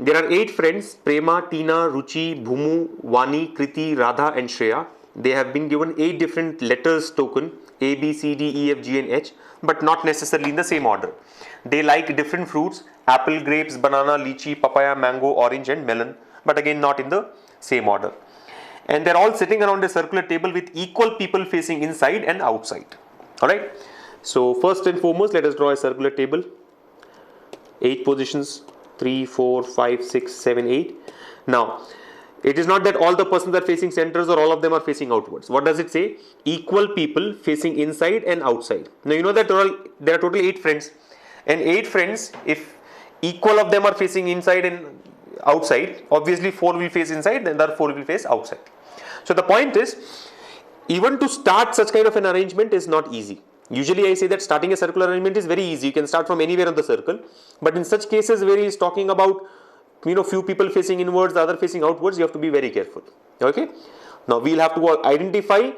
there are 8 friends: Prema, Tina, Ruchi, Bhumu, Vani, Kriti, Radha and Shreya. They have been given 8 different letters token: A, B, C, D, E, F, G and H, but not necessarily in the same order. They like different fruits: apple, grapes, banana, lichi, papaya, mango, orange and melon, but again not in the same order. And they're all sitting around a circular table with equal people facing inside and outside. Alright. So first and foremost, let us draw a circular table. 8 positions, 3, 4, 5, 6, 7, 8. Now, it is not that all the persons are facing centers or all of them are facing outwards. What does it say? Equal people facing inside and outside. Now, you know that there are total 8 friends. And 8 friends, if equal of them are facing inside and outside, obviously 4 will face inside and the other 4 will face outside. So the point is, even to start such kind of an arrangement is not easy. Usually I say that starting a circular arrangement is very easy. You can start from anywhere on the circle. But in such cases where he is talking about, few people facing inwards, the other facing outwards, you have to be very careful. Okay. Now we'll have to identify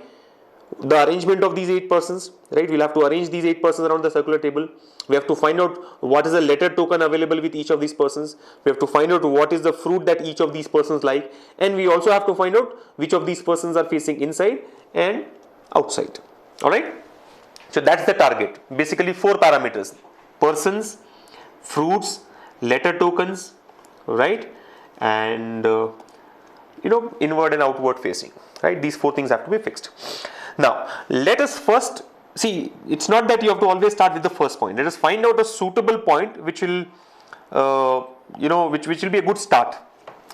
the arrangement of these 8 persons, right? We'll have to arrange these 8 persons around the circular table. We have to find out what is the letter token available with each of these persons. We have to find out what is the fruit that each of these persons like. And we also have to find out which of these persons are facing inside and outside. Alright. So that's the target. Basically 4 parameters: persons, fruits, letter tokens, right? And inward and outward facing, right? These 4 things have to be fixed. Now let us first see, it's not that you have to always start with the first point. Let us find out a suitable point which will which will be a good start.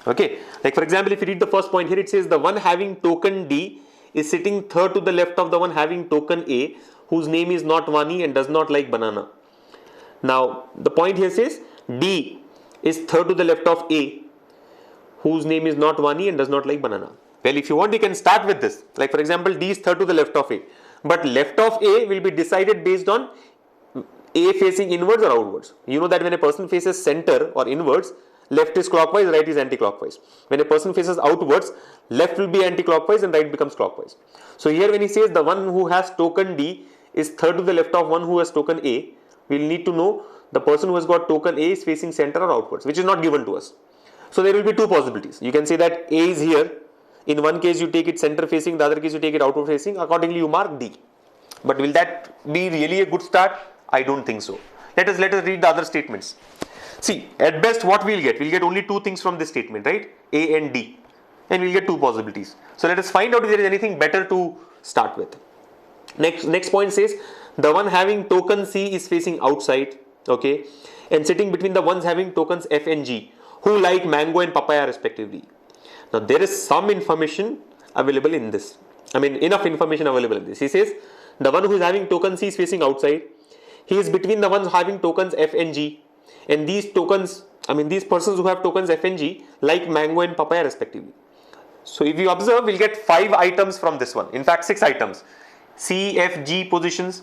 Okay, like for example, if you read the first point here, it says the one having token D is sitting third to the left of the one having token A, whose name is not Vani and does not like banana. Now the point here says D is third to the left of A, whose name is not Vani and does not like banana. Well, if you want, you can start with this. Like for example, D is third to the left of A, but left of A will be decided based on A facing inwards or outwards. You know that when a person faces center or inwards, left is clockwise, right is anti-clockwise. When a person faces outwards, left will be anti-clockwise and right becomes clockwise. So here when he says the one who has token D is third to the left of one who has token A, we will need to know the person who has got token A is facing center or outwards, which is not given to us. So there will be 2 possibilities. You can say that A is here. In one case you take it center facing, the other case you take it outward facing. Accordingly you mark D. But will that be really a good start? I don't think so. Let us read the other statements. See, at best what we'll get only 2 things from this statement, right? A and D. And we'll get 2 possibilities. So let us find out if there is anything better to start with. Next point says the one having token C is facing outside, okay, and sitting between the ones having tokens F and G, who like mango and papaya respectively. Now there is some information available in this. Enough information available in this. He says the one who is having token C is facing outside. He is between the ones having tokens F and G, and these tokens, these persons who have tokens F and G like mango and papaya respectively. So if you observe, we'll get 5 items from this one. In fact, 6 items. C, F, G positions.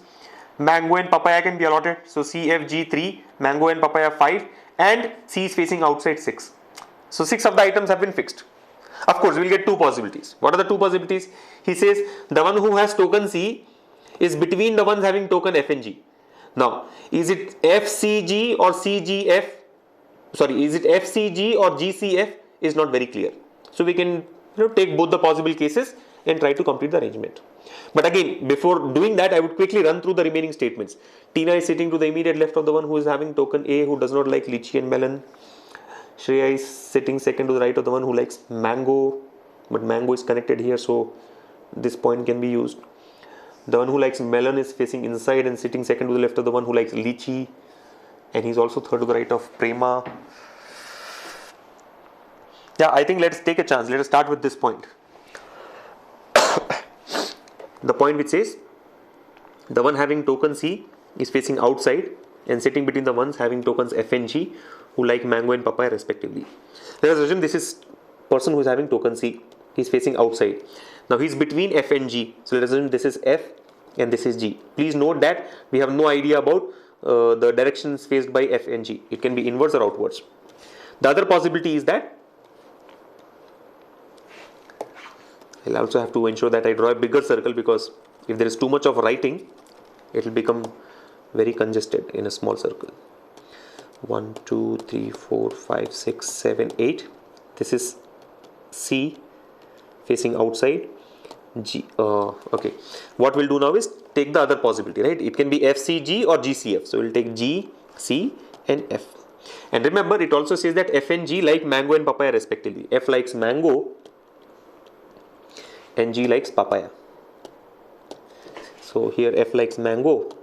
Mango and papaya can be allotted. So C, F, G 3, mango and papaya 5, and C is facing outside 6. So 6 of the items have been fixed. Of course, we'll get 2 possibilities. What are the 2 possibilities? He says the one who has token C is between the ones having token F and G. Now, is it FCG or CGF? Sorry, is it FCG or GCF? Is not very clear. So we can take both the possible cases and try to complete the arrangement. But again, before doing that, I would quickly run through the remaining statements. Tina is sitting to the immediate left of the one who is having token A, who does not like lichi and melon. Shreya is sitting second to the right of the one who likes mango, but mango is connected here, so this point can be used. The one who likes melon is facing inside and sitting second to the left of the one who likes lichi, and he's also third to the right of Prema. Yeah, I think let's take a chance. Let us start with this point. The point which says the one having token C is facing outside and sitting between the ones having tokens F and G, who like mango and papaya respectively. Let us assume this is person who is having token C. He is facing outside. Now he is between F and G. So let us assume this is F and this is G. Please note that we have no idea about the directions faced by F and G. It can be inwards or outwards. The other possibility is that I'll also have to ensure that I draw a bigger circle, because if there is too much of writing, it will become very congested in a small circle. 1, 2, 3, 4, 5, 6, 7, 8. This is C facing outside. G. Okay. What we'll do now is take the other possibility, right? It can be FCG or GCF. So we'll take G, C, and F. And remember, it also says that F and G like mango and papaya respectively. F likes mango and G likes papaya. So here F likes mango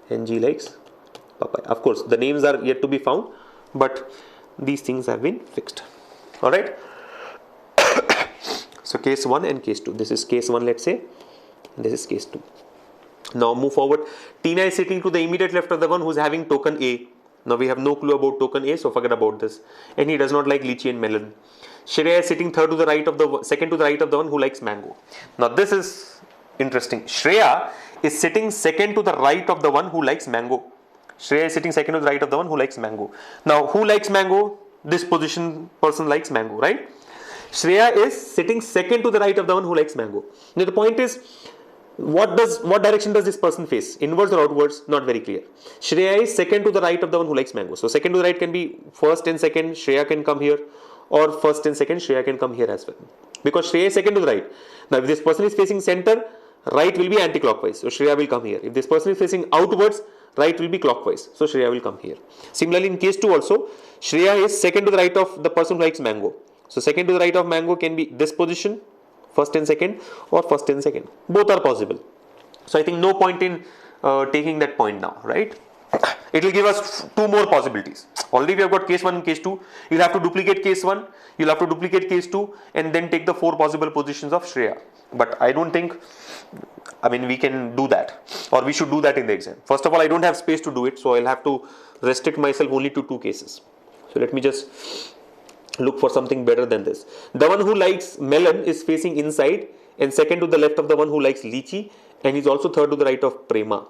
and G likes papaya. Of course, the names are yet to be found, but these things have been fixed. All right. So case 1 and case 2. This is case 1, let's say. This is case 2. Now move forward. Tine is sitting to the immediate left of the one who is having token A. Now we have no clue about token A, so forget about this. And he does not like lychee and melon. Shreya is sitting second to the right of the one who likes mango. Now this is interesting. Shreya is sitting second to the right of the one who likes mango. Shreya is sitting second to the right of the one who likes mango. Now who likes mango? This person likes mango, right? Shreya is sitting second to the right of the one who likes mango. Now the point is, what direction does this person face? Inwards or outwards? Not very clear. Shreya is second to the right of the one who likes mango. So second to the right can be first and second, Shreya can come here, or first and second, Shreya can come here as well. Because Shreya is second to the right. Now if this person is facing center, right will be anti-clockwise. So Shreya will come here. If this person is facing outwards, right will be clockwise. So Shreya will come here. Similarly in case 2 also, Shreya is second to the right of the person who likes mango. So second to the right of mango can be this position, first and second, or first and second. Both are possible. So I think no point in taking that point now, right? It will give us 2 more possibilities. Already we have got case 1 and case 2. You'll have to duplicate case 1, you'll have to duplicate case 2, and then take the 4 possible positions of Shreya. But I don't think, we can do that, or we should do that in the exam. First of all, I don't have space to do it, so I'll have to restrict myself only to 2 cases. So let me just look for something better than this. The one who likes melon is facing inside and second to the left of the one who likes lychee, and he's also third to the right of Prema.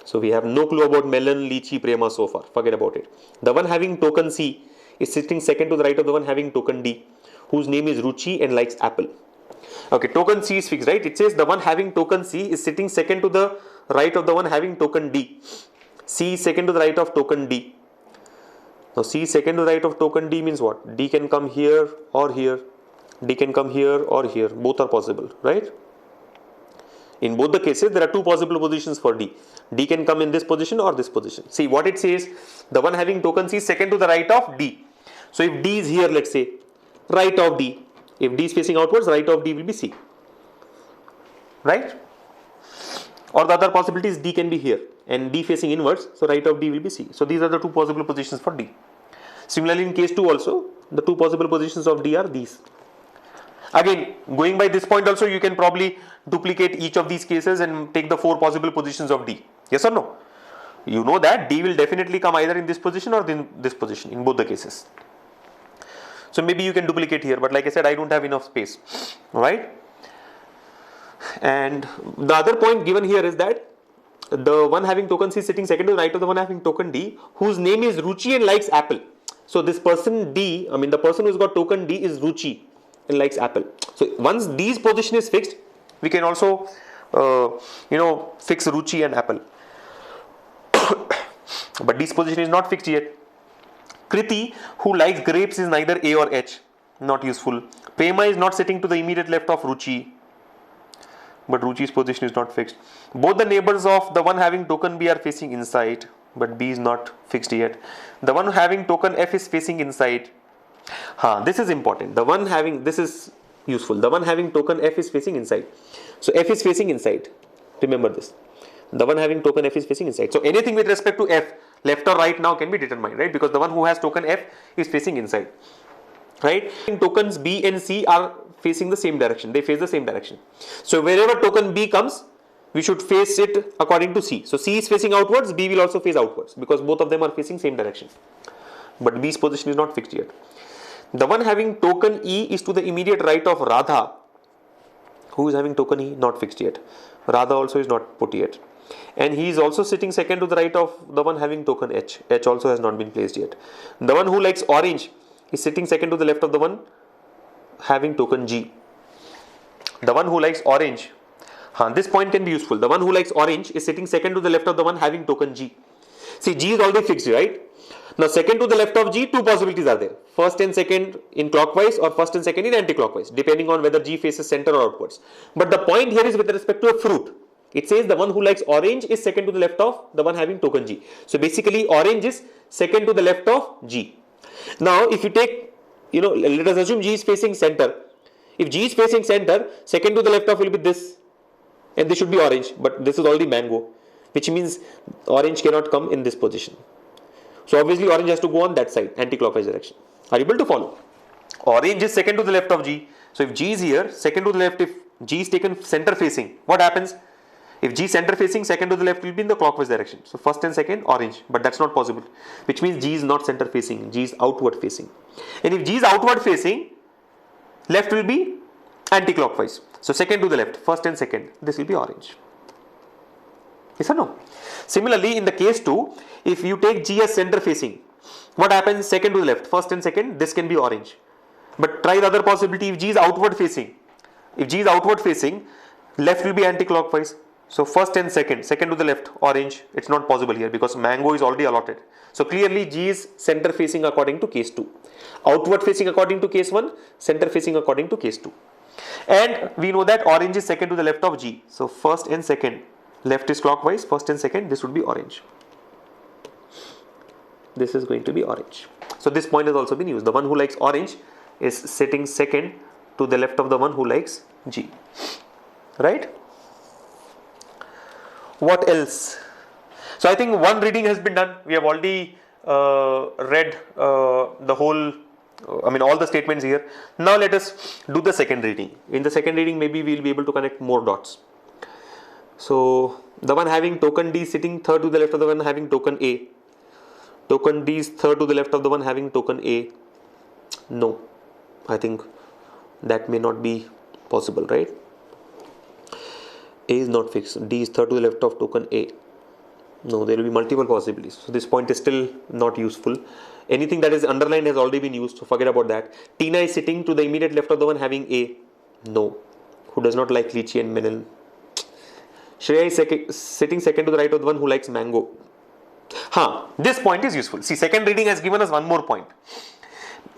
So we have no clue about melon, lychee, Prema so far. Forget about it. The one having token C is sitting second to the right of the one having token D, whose name is Ruchi and likes apple. Okay, token C is fixed, right? It says the one having token C is sitting second to the right of the one having token D. C is second to the right of token D. Now C second to the right of token D means what? D can come here or here. D can come here or here. Both are possible, right? In both the cases, there are 2 possible positions for D. D can come in this position or this position. See what it says, the one having token C is second to the right of D. So if D is here, let's say, right of D. If D is facing outwards, right of D will be C. Right? Or the other possibility is D can be here and D facing inwards, so right of D will be C. So these are the 2 possible positions for D. Similarly in case 2 also, the 2 possible positions of D are these. Again, going by this point also, you can probably duplicate each of these cases and take the 4 possible positions of D. Yes or no? You know that D will definitely come either in this position or in this position in both the cases. So maybe you can duplicate here, but like I said, I don't have enough space. Alright? And the other point given here is that the one having token C is sitting second to the right of the one having token D, whose name is Ruchi and likes apple. So this person D, the person who's got token D is Ruchi and likes apple. So once D's position is fixed, we can also fix Ruchi and apple. But D's position is not fixed yet. Kriti, who likes grapes, is neither A or H. Not useful. Prema is not sitting to the immediate left of Ruchi, but Ruchi's position is not fixed. Both the neighbors of the one having token B are facing inside, but B is not fixed yet. The one having token F is facing inside. This is important. This is useful. The one having token F is facing inside. So F is facing inside. Remember this. The one having token F is facing inside. So anything with respect to F, left or right now can be determined, right? Because the one who has token F is facing inside, right? Tokens B and C are facing the same direction. They face the same direction. So wherever token B comes, we should face it according to C. So C is facing outwards, B will also face outwards because both of them are facing same direction. But B's position is not fixed yet. The one having token E is to the immediate right of Radha. Who is having token E? Not fixed yet. Radha also is not put yet. And he is also sitting second to the right of the one having token H. H also has not been placed yet. The one who likes orange is sitting second to the left of the one having token G. The one who likes orange, this point can be useful. The one who likes orange is sitting second to the left of the one having token G. See, G is already fixed, right? Now, second to the left of G, two possibilities are there. First and second in clockwise or first and second in anti-clockwise, depending on whether G faces center or outwards. But the point here is with respect to a fruit. It says the one who likes orange is second to the left of the one having token G. So, basically orange is second to the left of G. Now, if you take, let us assume G is facing center. If G is facing center, second to the left of will be this, and this should be orange, but this is already mango, which means orange cannot come in this position. So obviously orange has to go on that side, anti-clockwise direction. Are you able to follow? Orange is second to the left of G. So if G is here, second to the left, if G is taken center facing, what happens? If G center facing, second to the left will be in the clockwise direction. So first and second orange, but that's not possible, which means G is not center facing, G is outward facing. And if G is outward facing, left will be anti-clockwise. So second to the left, first and second, this will be orange. Yes or no? Similarly, in the case 2, if you take G as center facing, what happens? Second to the left, first and second, this can be orange. But try the other possibility. If G is outward facing, left will be anti-clockwise. So first and second to the left, orange. It's not possible here because mango is already allotted. So clearly G is center facing according to case 2. Outward facing according to case 1, center facing according to case 2. And we know that orange is second to the left of G. So first and second, left is clockwise, first and second, this would be orange. This is going to be orange. So this point has also been used. The one who likes orange is sitting second to the left of the one who likes G. Right? What else? So I think one reading has been done. We have already read the whole, all the statements here. Now let us do the second reading. In the second reading, maybe we will be able to connect more dots. So the one having token D sitting third to the left of the one having token A. Token D is third to the left of the one having token A. No, I think that may not be possible, right? A is not fixed. D is third to the left of token A. No, there will be multiple possibilities. So this point is still not useful. Anything that is underlined has already been used, so forget about that. Tine is sitting to the immediate left of the one having A. No. Who does not like lichi and melon? Shreya is sitting second to the right of the one who likes mango. This point is useful. See, second reading has given us one more point.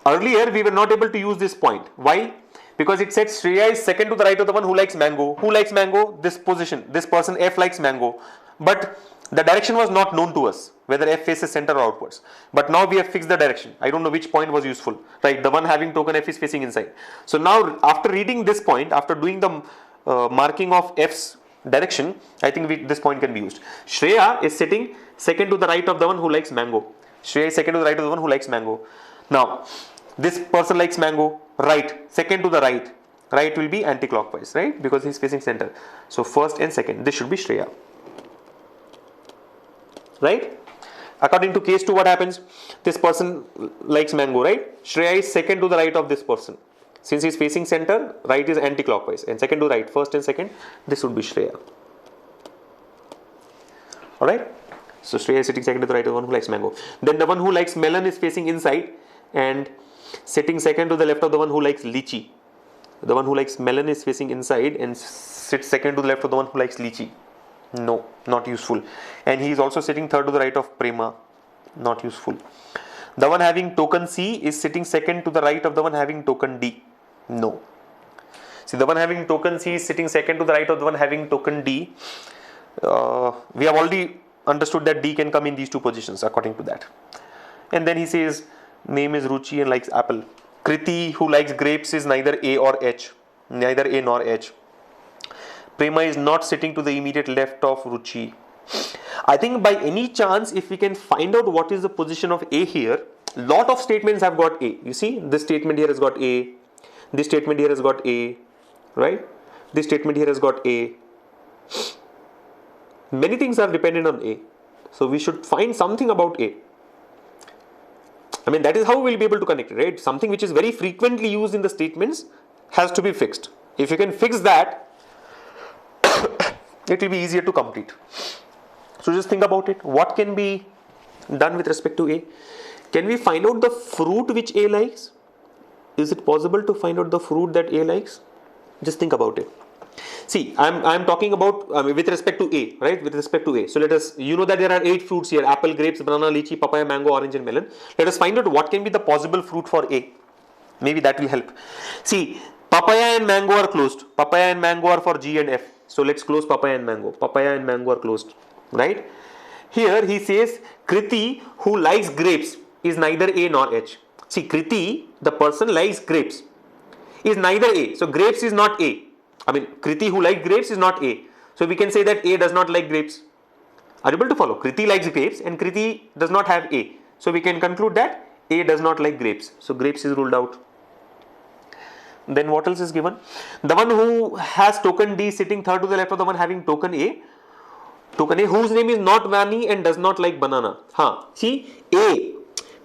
Earlier, we were not able to use this point. Why? Because it said Shreya is second to the right of the one who likes mango. Who likes mango? This position. This person F likes mango. But the direction was not known to us, whether F faces center or outwards. But now we have fixed the direction. I don't know which point was useful. Right? The one having token F is facing inside. So now, after reading this point, after doing the marking of F's direction, I think this point can be used. Shreya is sitting second to the right of the one who likes mango. Shreya is second to the right of the one who likes mango. Now, this person likes mango, right, second to the right. Right will be anti-clockwise, right, because he is facing center. So first and second, this should be Shreya. Right? According to case 2, what happens? This person likes mango, right? Shreya is second to the right of this person. Since he is facing center, right is anti-clockwise, and second to right, first and second, this would be Shreya. Alright? So Shreya is sitting second to the right of the one who likes mango. Then the one who likes melon is facing inside and sitting second to the left of the one who likes lichi. The one who likes melon is facing inside and sits second to the left of the one who likes lichi. No, not useful. And he is also sitting third to the right of Prema. Not useful. The one having token C is sitting second to the right of the one having token D. No. See, the one having token C is sitting second to the right of the one having token D. We have already understood that D can come in these two positions according to that. And then he says, name is Ruchi and likes apple. Kriti, who likes grapes, is neither A or H. Neither A nor H. Prema is not sitting to the immediate left of Ruchi. I think by any chance, if we can find out what is the position of A here, lot of statements have got A. You see, this statement here has got A. This statement here has got A. Right? This statement here has got A. Many things are dependent on A. So we should find something about A. I mean, that is how we will be able to connect it, right? Something which is very frequently used in the statements has to be fixed. If you can fix that, it will be easier to complete. So just think about it. What can be done with respect to A? Can we find out the fruit which A likes? Is it possible to find out the fruit that A likes? Just think about it. See, I'm talking about with respect to A, right? With respect to A. So let us, you know that there are 8 fruits here: apple, grapes, banana, lychee, papaya, mango, orange, and melon. Let us find out what can be the possible fruit for A. Maybe that will help. See, papaya and mango are closed. Papaya and mango are for G and F. So let's close papaya and mango. Papaya and mango are closed, right? Here he says Kriti, who likes grapes, is neither A nor H. See, Kriti, the person likes grapes, is neither A. So grapes is not A. I mean, Kriti who likes grapes is not A. So we can say that A does not like grapes. Are you able to follow? Kriti likes grapes and Kriti does not have A. So we can conclude that A does not like grapes. So grapes is ruled out. Then what else is given? The one who has token D sitting third to the left of the one having token A. Token A whose name is not Vani and does not like banana. See, A.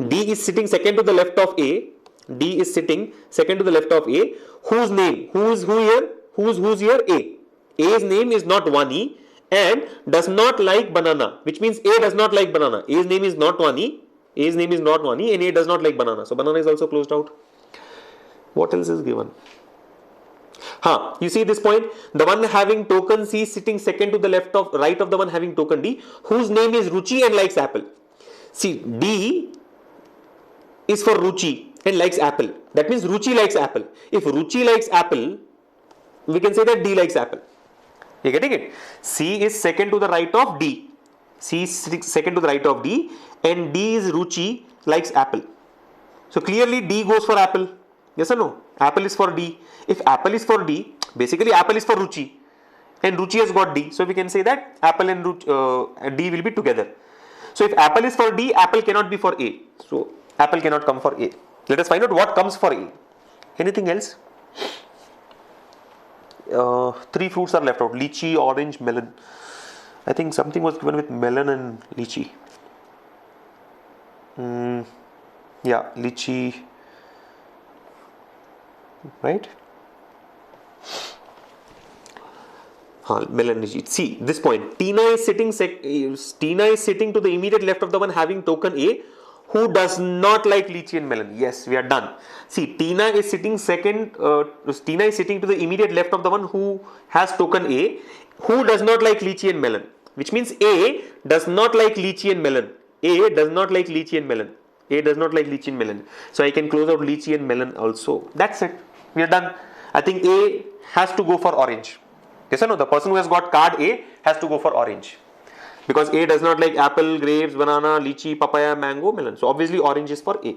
D is sitting second to the left of A. D is sitting second to the left of A. Whose name? Who's here? Who's here? A. A's name is not Vani and does not like banana, which means A does not like banana. A's name is not Vani. A's name is not Vani and A does not like banana. So banana is also closed out. What else is given? You see this point? The one having token C sitting second to the right of the one having token D, whose name is Ruchi and likes apple. See, D is for Ruchi and likes apple. That means Ruchi likes apple. If Ruchi likes apple, we can say that D likes apple. You getting it? C is second to the right of D. C is second to the right of D and D is Ruchi likes apple. So clearly D goes for apple. Yes or no? Apple is for D. If apple is for D, basically apple is for Ruchi and Ruchi has got D. So we can say that apple and D will be together. So if apple is for D, apple cannot be for A. So apple cannot come for A. Let us find out what comes for A. Anything else? 3 fruits are left out: lychee, orange, melon. I think something was given with melon and lychee. Yeah, lychee. Right? Melon, lychee. See this point. Tine is sitting to the immediate left of the one having token A, who does not like lychee and melon. Yes, we are done. See, Tine is sitting Tine is sitting to the immediate left of the one who has token A, who does not like lychee and melon. Which means A does not like lychee and melon. A does not like lychee and melon. A does not like lychee and melon. So I can close out lychee and melon also. That's it. We are done. I think A has to go for orange. Yes or no? The person who has got card A has to go for orange. Because A does not like apple, grapes, banana, lychee, papaya, mango, melon. So obviously orange is for A.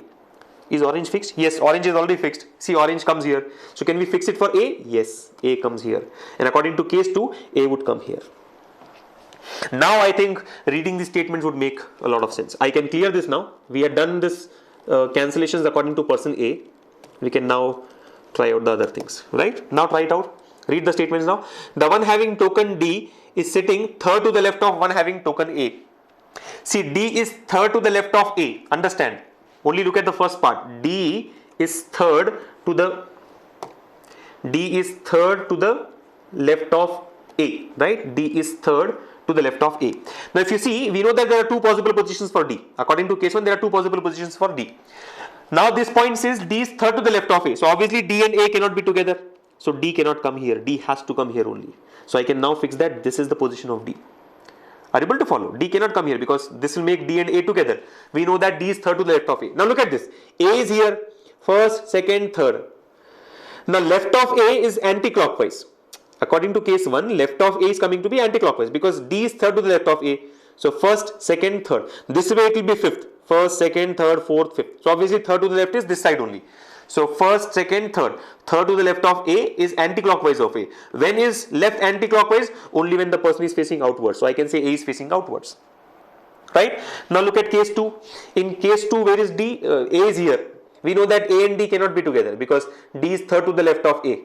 Is orange fixed? Yes, orange is already fixed. See, orange comes here. So can we fix it for A? Yes, A comes here. And according to case 2, A would come here. Now I think reading these statements would make a lot of sense. I can clear this now. We have done this cancellations according to person A. We can now try out the other things. Right? Now try it out. Read the statements now. The one having token D is sitting third to the left of one having token A. See, D is third to the left of A. Understand? Only look at the first part. D is third to the left of A. Right? D is third to the left of A. Now if you see, we know that there are 2 possible positions for D. According to case 1, there are 2 possible positions for D. Now this point says D is third to the left of A. So obviously D and A cannot be together. So D cannot come here. D has to come here only. So I can now fix that this is the position of D. Are you able to follow? D cannot come here because this will make D and A together. We know that D is third to the left of A. Now look at this. A is here. First, second, third. Now left of A is anti-clockwise. According to case 1, left of A is coming to be anti-clockwise because D is third to the left of A. So first, second, third. This way it will be fifth. First, second, third, fourth, fifth. So obviously third to the left is this side only. So first, second, third. Third to the left of A is anti-clockwise of A. When is left anti-clockwise? Only when the person is facing outwards. So I can say A is facing outwards. Right? Now look at case 2. In case 2, where is D? A is here. We know that A and D cannot be together because D is third to the left of A.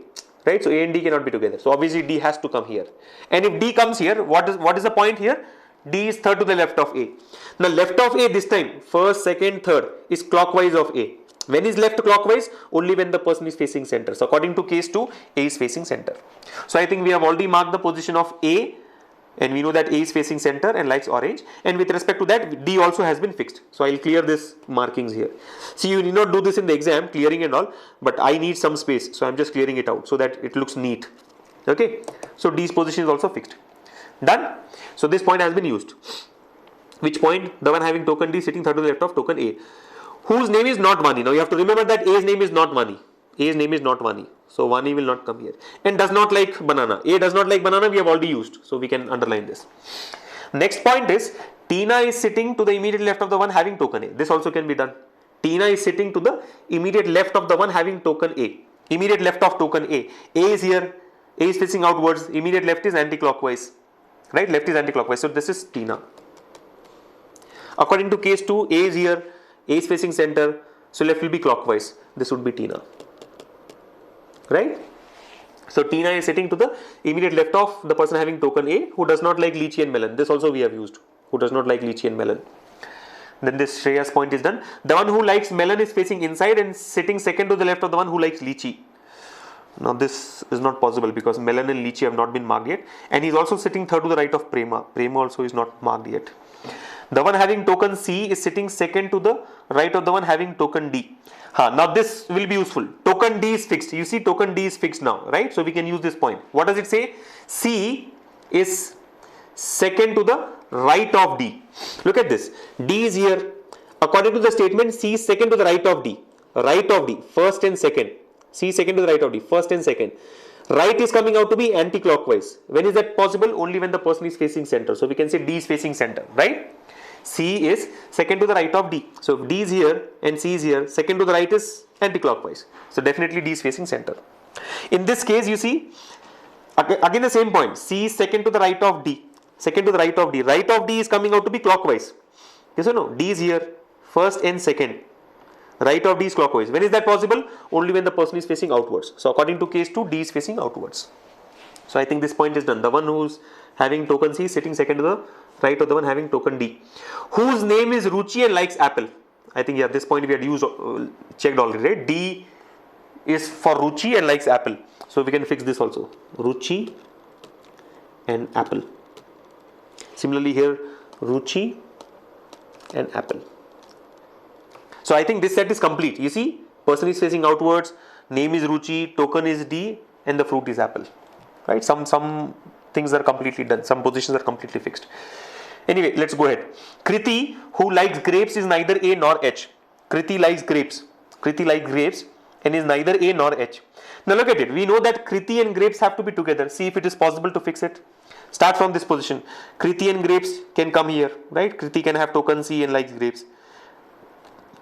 Right? So A and D cannot be together. So obviously D has to come here. And if D comes here, what is the point here? D is third to the left of A. Now left of A this time, first, second, third is clockwise of A. When is left clockwise? Only when the person is facing center. So according to case 2, A is facing center. So I think we have already marked the position of A and we know that A is facing center and likes orange, and with respect to that D also has been fixed. So I will clear this markings here. See, you need not do this in the exam, clearing and all, but I need some space, so I am just clearing it out so that it looks neat. Okay, so D's position is also fixed. Done. So this point has been used. Which point? The one having token D sitting third to the left of token A, whose name is not Vani. Now you have to remember that A's name is not Vani. A's name is not Vani. So Vani will not come here. And does not like banana. A does not like banana, we have already used. So we can underline this. Next point is Tine is sitting to the immediate left of the one having token A. This also can be done. Tine is sitting to the immediate left of the one having token A. Immediate left of token A. A is here. A is facing outwards. Immediate left is anti-clockwise. Right? Left is anti-clockwise. So this is Tine. According to case 2, A is here. A is facing center. So left will be clockwise. This would be Tine. Right? So Tine is sitting to the immediate left of the person having token A, who does not like lychee and melon. This also we have used. Who does not like lychee and melon. Then this Shreya's point is done. The one who likes melon is facing inside and sitting second to the left of the one who likes lychee. Now this is not possible because melon and lychee have not been marked yet. And he is also sitting third to the right of Prema. Prema also is not marked yet. The one having token C is sitting second to the right of the one having token D. Now this will be useful. Token D is fixed. You see token D is fixed now, right? So we can use this point. What does it say? C is second to the right of D. Look at this. D is here. According to the statement, C is second to the right of D. Right of D, first and second. C is second to the right of D, first and second. Right is coming out to be anti-clockwise. When is that possible? Only when the person is facing center. So we can say D is facing center, right? C is second to the right of D. So if D is here and C is here, second to the right is anti-clockwise. So definitely D is facing center. In this case, you see, again the same point. C is second to the right of D. Second to the right of D. Right of D is coming out to be clockwise. Yes or no? D is here, first and second. Right of D is clockwise. When is that possible? Only when the person is facing outwards. So according to case 2, D is facing outwards. So I think this point is done. The one who's having token C is sitting second to the right of the one having token D, whose name is Ruchi and likes apple. I think this point we had used, checked already, right? D is for Ruchi and likes apple. So we can fix this also. Ruchi and apple. Similarly here, Ruchi and apple. So I think this set is complete. You see, person is facing outwards, name is Ruchi, token is D, and the fruit is apple. Right? Some things are completely done. Some positions are completely fixed. Anyway, let's go ahead. Kriti, who likes grapes, is neither A nor H. Kriti likes grapes. Kriti likes grapes and is neither A nor H. Now look at it. We know that Kriti and grapes have to be together. See if it is possible to fix it. Start from this position. Kriti and grapes can come here, right? Kriti can have token C and likes grapes.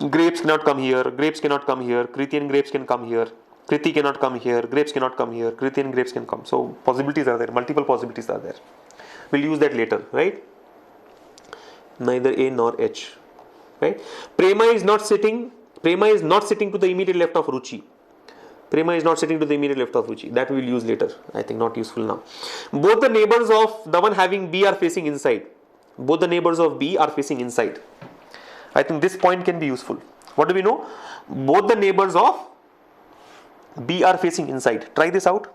Grapes cannot come here. Grapes cannot come here. Kriti and grapes can come here. Kriti cannot come here. Grapes cannot come here. Kriti and grapes can come. So possibilities are there. Multiple possibilities are there. We'll use that later, right? Neither A nor H, right? Prema is not sitting to the immediate left of Ruchi. Prema is not sitting to the immediate left of Ruchi. That we will use later. I think not useful now. Both the neighbors of the one having B are facing inside. Both the neighbors of B are facing inside. I think this point can be useful. What do we know? Both the neighbors of B are facing inside. Try this out.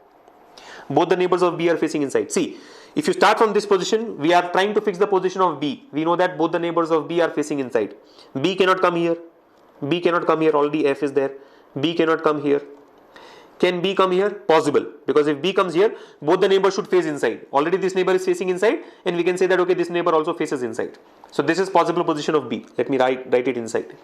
Both the neighbors of B are facing inside. See, if you start from this position, we are trying to fix the position of B. We know that both the neighbors of B are facing inside. B cannot come here. B cannot come here. Already F is there. B cannot come here. Can B come here? Possible. Because if B comes here, both the neighbors should face inside. Already this neighbor is facing inside, and we can say that, okay, this neighbor also faces inside. So this is possible position of B. Let me write it inside.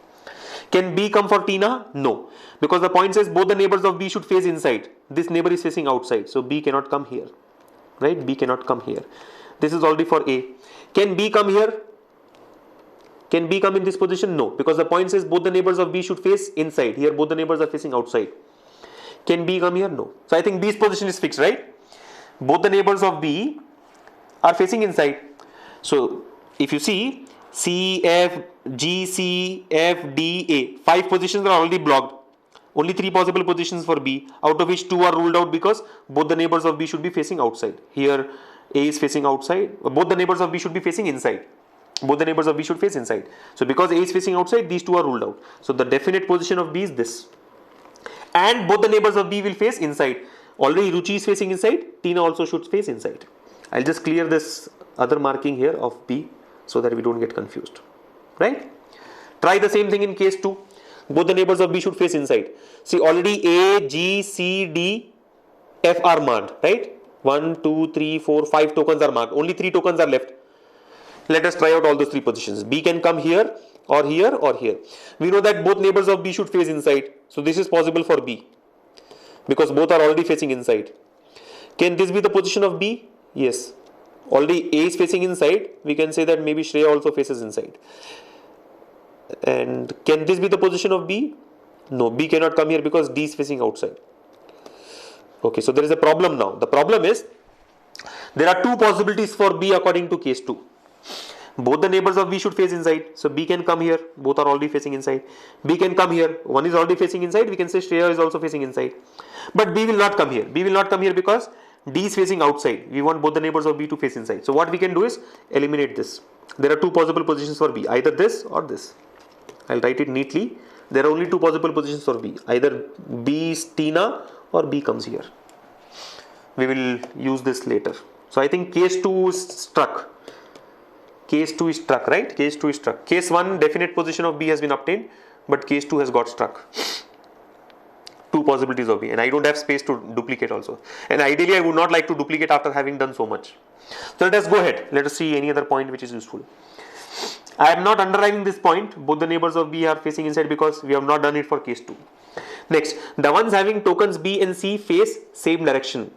Can B come for Tina? No. Because the point says both the neighbors of B should face inside. This neighbor is facing outside. So B cannot come here. Right? B cannot come here. This is already for A. Can B come here? Can B come in this position? No. Because the point says both the neighbors of B should face inside. Here both the neighbors are facing outside. Can B come here? No. So I think B's position is fixed, right? Both the neighbors of B are facing inside. So if you see C, F, G, C, F, D, A, 5 positions are already blocked. Only 3 possible positions for B, out of which 2 are ruled out because both the neighbors of B should be facing outside. Here A is facing outside. Both the neighbors of B should be facing inside. Both the neighbors of B should face inside. So because A is facing outside, these 2 are ruled out. So the definite position of B is this. And both the neighbors of B will face inside. Already Ruchi is facing inside. Tine also should face inside. I'll just clear this other marking here of B so that we don't get confused. Right? Try the same thing in case 2. Both the neighbors of B should face inside. See, already A, G, C, D, F are marked. Right? 1, 2, 3, 4, 5 tokens are marked. Only 3 tokens are left. Let us try out all those 3 positions. B can come here or here or here. We know that both neighbors of B should face inside. So this is possible for B because both are already facing inside. Can this be the position of B? Yes. Already A is facing inside. We can say that maybe Shreya also faces inside. And can this be the position of B? No, B cannot come here because D is facing outside. Okay, so there is a problem now. The problem is there are 2 possibilities for B according to case 2. Both the neighbors of B should face inside. So B can come here. Both are already facing inside. B can come here. One is already facing inside. We can say Shreya is also facing inside. But B will not come here. B will not come here because D is facing outside. We want both the neighbors of B to face inside. So what we can do is eliminate this. There are 2 possible positions for B. Either this or this. I'll write it neatly. There are only 2 possible positions for B. Either B is Tina or B comes here. We will use this later. So I think case 2 is struck. Case 2 is struck, right? Case 2 is struck. Case 1, definite position of B has been obtained, but case 2 has got struck. 2 possibilities of B, and I don't have space to duplicate also. And ideally, I would not like to duplicate after having done so much. So let us go ahead. Let us see any other point which is useful. I am not underlining this point. Both the neighbors of B are facing inside because we have not done it for case 2. Next, the ones having tokens B and C face same direction.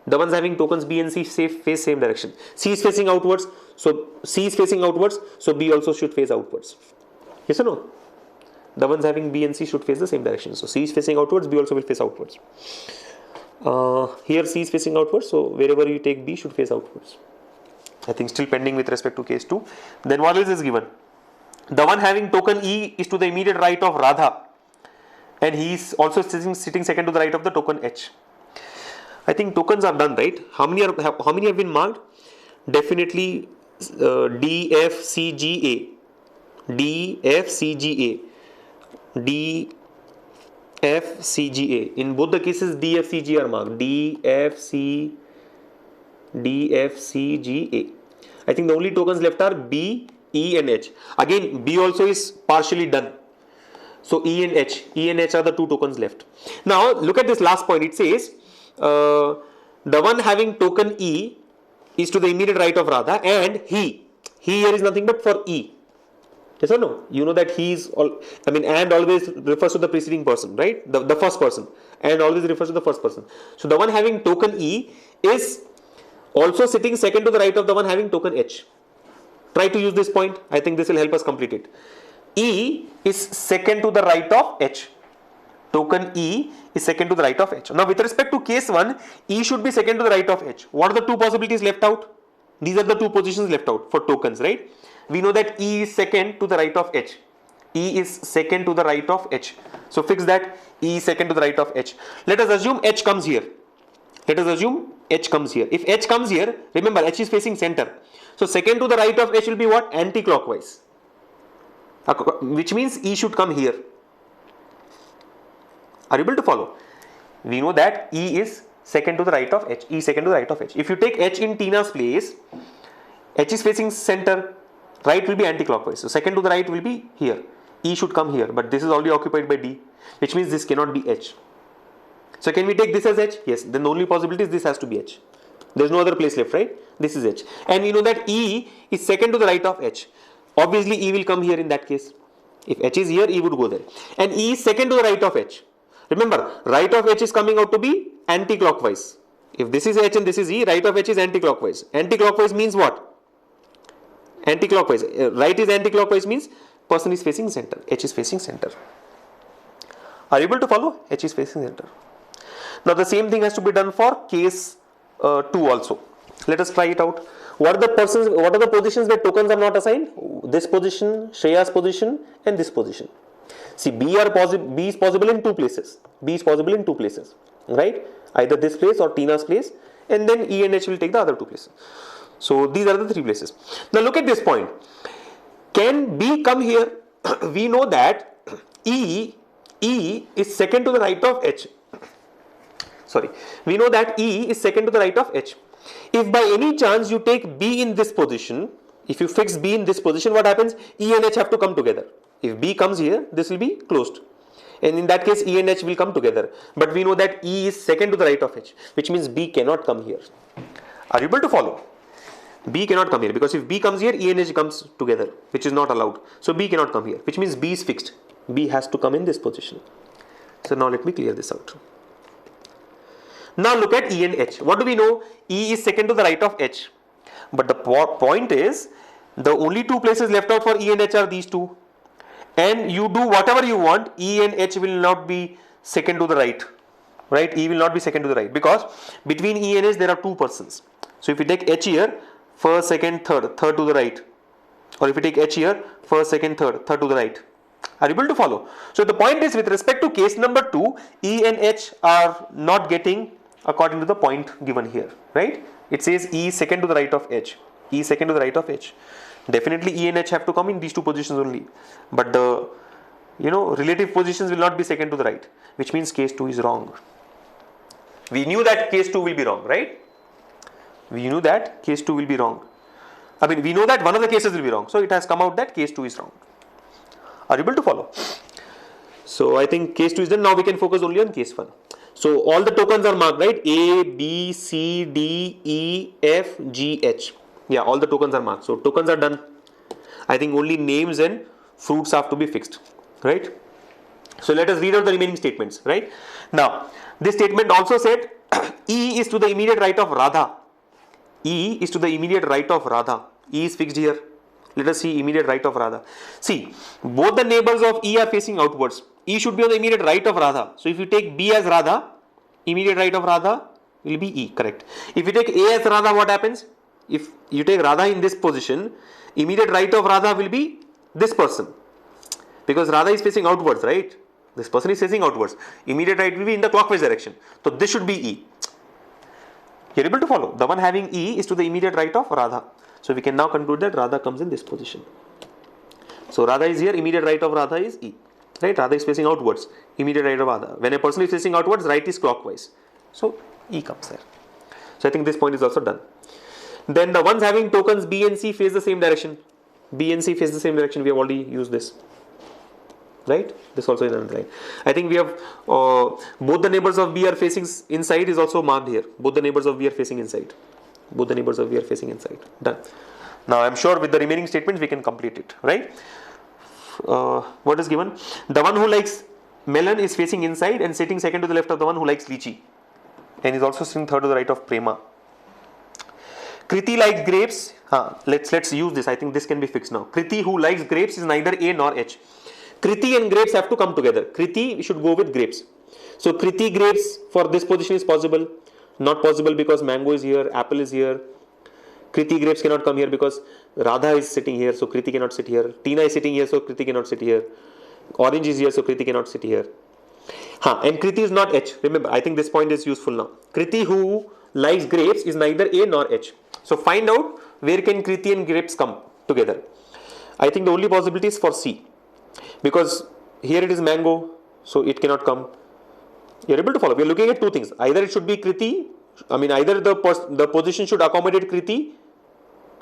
The ones having tokens B and C face same direction. C is facing outwards, so C is facing outwards, so B also should face outwards. Yes or no? The ones having B and C should face the same direction. So C is facing outwards, B also will face outwards. Here C is facing outwards, so wherever you take B should face outwards. I think still pending with respect to case 2. Then what else is given? The one having token E is to the immediate right of Radha, and he is also sitting second to the right of the token H. I think tokens are done, right? How many have been marked? Definitely D, F, C, G, A. D, F, C, G, A. D, F, C, G, A. In both the cases, D, F, C, G are marked. D, F, C, G, A. I think the only tokens left are B, E and H. Again, B also is partially done. So E and H are the 2 tokens left. Now look at this last point. It says the one having token E is to the immediate right of Radha, and he here is nothing but for E. Yes or no? You know that he is and always refers to the preceding person, right? The first person, and always refers to the first person. So the one having token E is also sitting second to the right of the one having token H. Try to use this point. I think this will help us complete it. E is second to the right of H. Token E is second to the right of H. Now with respect to case 1, E should be second to the right of H. What are the 2 possibilities left out? These are the 2 positions left out for tokens, right? We know that E is second to the right of H. E is second to the right of H. So fix that. E is second to the right of H. Let us assume H comes here. Let us assume H comes here. If H comes here, remember H is facing center. So second to the right of H will be what? Anti-clockwise. Which means E should come here. Are you able to follow? We know that E is second to the right of H. E second to the right of H. If you take H in Tina's place, H is facing center. Right will be anti-clockwise. So second to the right will be here. E should come here, but this is already occupied by D, which means this cannot be H. So can we take this as H? Yes. Then the only possibility is this has to be H. There is no other place left, right? This is H. And we know that E is second to the right of H. Obviously E will come here in that case. If H is here, E would go there. And E is second to the right of H. Remember, right of H is coming out to be anti-clockwise. If this is H and this is E, right of H is anti-clockwise. Anti-clockwise means what? Anti-clockwise. Right is anti-clockwise means person is facing center. H is facing center. Are you able to follow? H is facing center. Now the same thing has to be done for case 2 also. Let us try it out. What are the positions where tokens are not assigned? This position, Shreya's position, and this position. See, B is possible in 2 places. B is possible in 2 places, right? Either this place or Tina's place, and then E and H will take the other 2 places. So these are the 3 places. Now look at this point. Can B come here? We know that E is second to the right of H. Sorry. We know that E is second to the right of H. If by any chance you take B in this position, if you fix B in this position, what happens? E and H have to come together. If B comes here, this will be closed. And in that case, E and H will come together. But we know that E is second to the right of H, which means B cannot come here. Are you able to follow? B cannot come here, because if B comes here, E and H comes together, which is not allowed. So B cannot come here, which means B is fixed. B has to come in this position. So now let me clear this out. Now look at E and H. What do we know? E is second to the right of H. But the point is, the only two places left out for E and H are these two. And you do whatever you want, E and H will not be second to the right. Right? E will not be second to the right, because between E and H there are two persons. So if you take H here, first, second, third to the right. Or if you take H here, first, second, third to the right. Are you able to follow? So the point is, with respect to case number 2, E and H are not getting according to the point given here. Right? It says E is second to the right of H. E is second to the right of H. Definitely E and H have to come in these two positions only. But the relative positions will not be second to the right, which means case 2 is wrong. We knew that case 2 will be wrong, right? We knew that case 2 will be wrong. I mean, we know that one of the cases will be wrong. So it has come out that case 2 is wrong. Are you able to follow? So I think case 2 is done. Now we can focus only on case 1. So all the tokens are marked, right? A, B, C, D, E, F, G, H. Yeah, all the tokens are marked. So tokens are done. I think only names and fruits have to be fixed, right? So let us read out the remaining statements, right? Now, this statement also said E is to the immediate right of Radha. E is to the immediate right of Radha. E is fixed here. Let us see immediate right of Radha. See, both the neighbors of E are facing outwards. E should be on the immediate right of Radha. So if you take B as Radha, immediate right of Radha will be E, correct. If you take A as Radha, what happens? If you take Radha in this position, immediate right of Radha will be this person. Because Radha is facing outwards, right? This person is facing outwards. Immediate right will be in the clockwise direction. So this should be E. You are able to follow? The one having E is to the immediate right of Radha. So we can now conclude that Radha comes in this position. So Radha is here, immediate right of Radha is E. Right? Radha is facing outwards, immediate right of Radha. When a person is facing outwards, right is clockwise. So E comes there. So I think this point is also done. Then the ones having tokens B and C face the same direction. B and C face the same direction. We have already used this. Right? This also is underlined. I think we have both the neighbors of B are facing inside is also marked here. Both the neighbors of B are facing inside. Both the neighbors of B are facing inside. Done. Now I am sure with the remaining statements we can complete it. Right? What is given? The one who likes melon is facing inside and sitting second to the left of the one who likes lichi. And is also sitting third to the right of Prema. Kriti likes grapes. Let's use this. I think this can be fixed now. Kriti who likes grapes is neither A nor H. Kriti and grapes have to come together. Kriti should go with grapes. So Kriti grapes for this position is possible. Not possible because mango is here, apple is here. Kriti grapes cannot come here because Radha is sitting here, so Kriti cannot sit here. Tine is sitting here, so Kriti cannot sit here. Orange is here, so Kriti cannot sit here. And Kriti is not H. Remember, I think this point is useful now. Kriti who likes grapes is neither A nor H. So find out where can Kriti and grapes come together. I think the only possibility is for C. Because here it is mango, so it cannot come. You are able to follow. We are looking at two things. Either it should be Kriti, either the position should accommodate Kriti.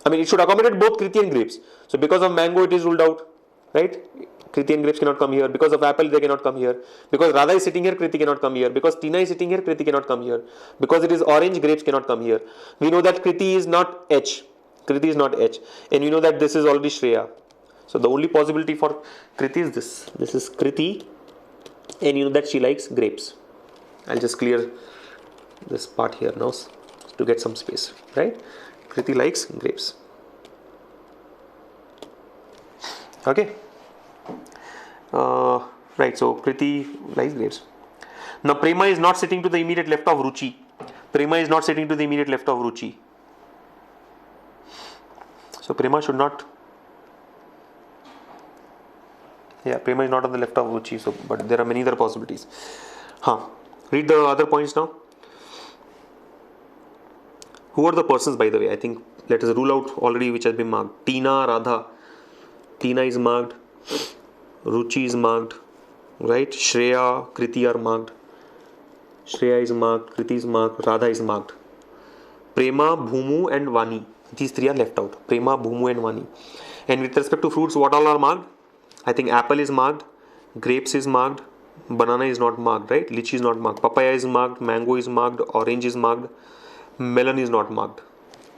It should accommodate both Kriti and grapes. So because of mango, it is ruled out, right? Kriti and grapes cannot come here. Because of apple, they cannot come here. Because Radha is sitting here, Kriti cannot come here. Because Tine is sitting here, Kriti cannot come here. Because it is orange, grapes cannot come here. We know that Kriti is not H. Kriti is not H. And we know that this is already Shreya. So the only possibility for Kriti is this. This is Kriti. And you know that she likes grapes. I'll just clear this part here now to get some space, right? Kriti likes grapes. Okay. Right, so Kriti likes grapes. Now Prema is not sitting to the immediate left of Ruchi. Prema is not sitting to the immediate left of Ruchi. So Prema should not. Yeah, Prema is not on the left of Ruchi. So, but there are many other possibilities. Read the other points now. Who are the persons, by the way? I think let us rule out already which has been marked. Tina, Radha. Tina is marked. Ruchi is marked. Right? Shreya, Kriti are marked. Shreya is marked. Kriti is marked. Radha is marked. Prema, Bhumu and Vani. These three are left out. Prema, Bhumu and Vani. And with respect to fruits, what all are marked? I think apple is marked. Grapes is marked. banana is not marked, right? Lychee is not marked. Papaya is marked. Mango is marked. Orange is marked. Melon is not marked.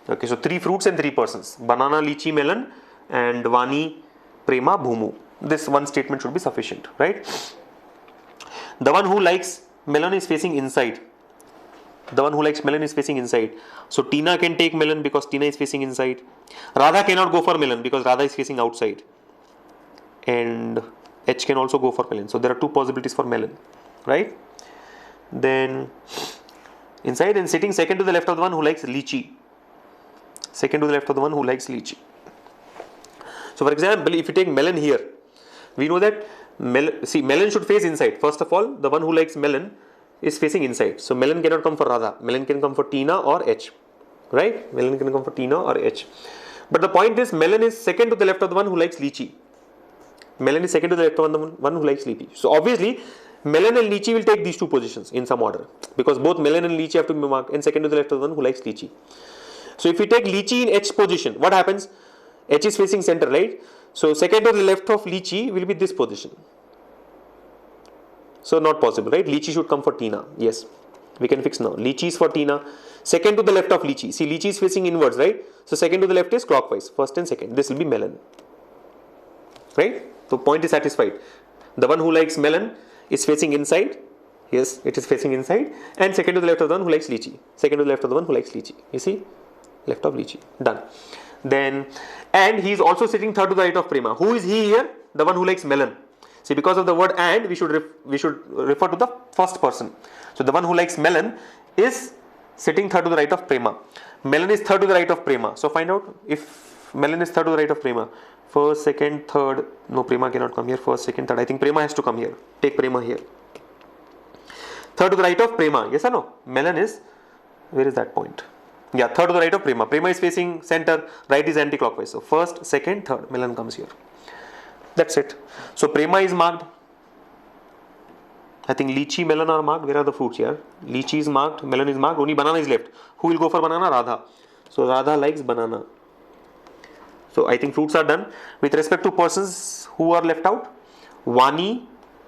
Okay, so 3 fruits and 3 persons. Banana, lychee, melon, and Vani, Prema, Bhumu. This one statement should be sufficient, right? The one who likes melon is facing inside. The one who likes melon is facing inside. So Tina can take melon because Tina is facing inside. Radha cannot go for melon because Radha is facing outside. And H can also go for melon. So there are 2 possibilities for melon, right? Then inside and sitting second to the left of the one who likes lychee. Second to the left of the one who likes lychee. So for example, if you take melon here, we know that melon should face inside. First of all, the one who likes melon is facing inside. So melon cannot come for Radha. Melon can come for Tina or H. Right? Melon can come for Tina or H. But the point is, melon is second to the left of the one who likes lychee. Melon is second to the left of the one who likes lychee. So obviously, melon and lychee will take these 2 positions in some order. Because both melon and lychee have to be marked and second to the left of the one who likes lychee. So if we take lychee in H position, what happens? H is facing center, right? So second to the left of lychee will be this position. So not possible, right? Lychee should come for Tina. Yes, we can fix now. Lychee is for Tina. Second to the left of lychee. See, lychee is facing inwards, right? So second to the left is clockwise. First and second. This will be melon. Right? So point is satisfied. The one who likes melon is facing inside. Yes, it is facing inside. And second to the left of the one who likes lychee. Second to the left of the one who likes lychee. You see? Left of lychee. Done. Then, and he is also sitting third to the right of Prema. Who is he here? The one who likes melon. See, because of the word and, we should refer to the first person. So the one who likes melon is sitting third to the right of Prema. Melon is third to the right of Prema. So find out if melon is third to the right of Prema. First, second, third. No, Prema cannot come here. First, second, third. I think Prema has to come here. Take Prema here. Third to the right of Prema. Yes or no? Melon is, where is that point? Yeah, third to the right of Prema. Prema is facing center. Right is anti-clockwise. So first, second, third. Melon comes here. That's it. So Prema is marked. I think lychee, melon are marked. Where are the fruits here? Lychee is marked. Melon is marked. Only banana is left. Who will go for banana? Radha. So Radha likes banana. So I think fruits are done. With respect to persons who are left out, Vani,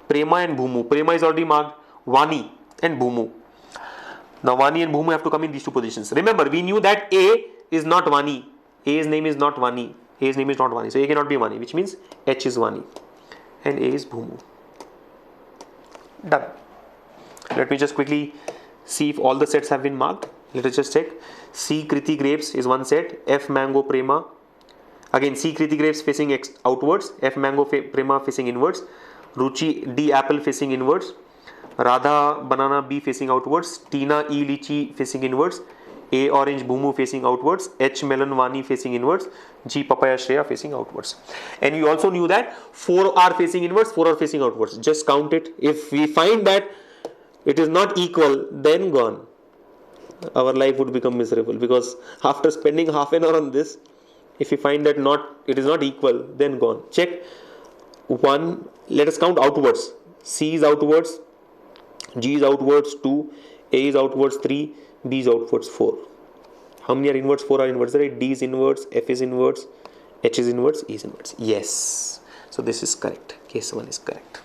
Prema and Bhumu. Prema is already marked. Vani and Bhumu. Now Vani and Bhumu have to come in these 2 positions. Remember, we knew that A is not Vani. A's name is not Vani. A's name is not Vani. So A cannot be Vani, which means H is Vani. And A is Bhumu. Done. Let me just quickly see if all the sets have been marked. Let us just check. C Kriti grapes is one set. F mango Prema. Again, C Kriti grapes facing outwards. F mango Prema facing inwards. Ruchi D apple facing inwards. Radha banana B facing outwards. Tina E lychee facing inwards. A orange Bhumu facing outwards. H melon Vani facing inwards. G papaya Shreya facing outwards. And we also knew that 4 are facing inwards, 4 are facing outwards. Just count it. If we find that it is not equal, then gone. Our life would become miserable, because after spending half an hour on this, if we find that it is not equal, then gone. Check. 1, let us count outwards. C is outwards. G is outwards 2. A is outwards 3. B is outwards 4. How many are inwards? 4 are inwards, right? D is inwards, F is inwards, H is inwards, E is inwards. Yes. So this is correct. Case 1 is correct.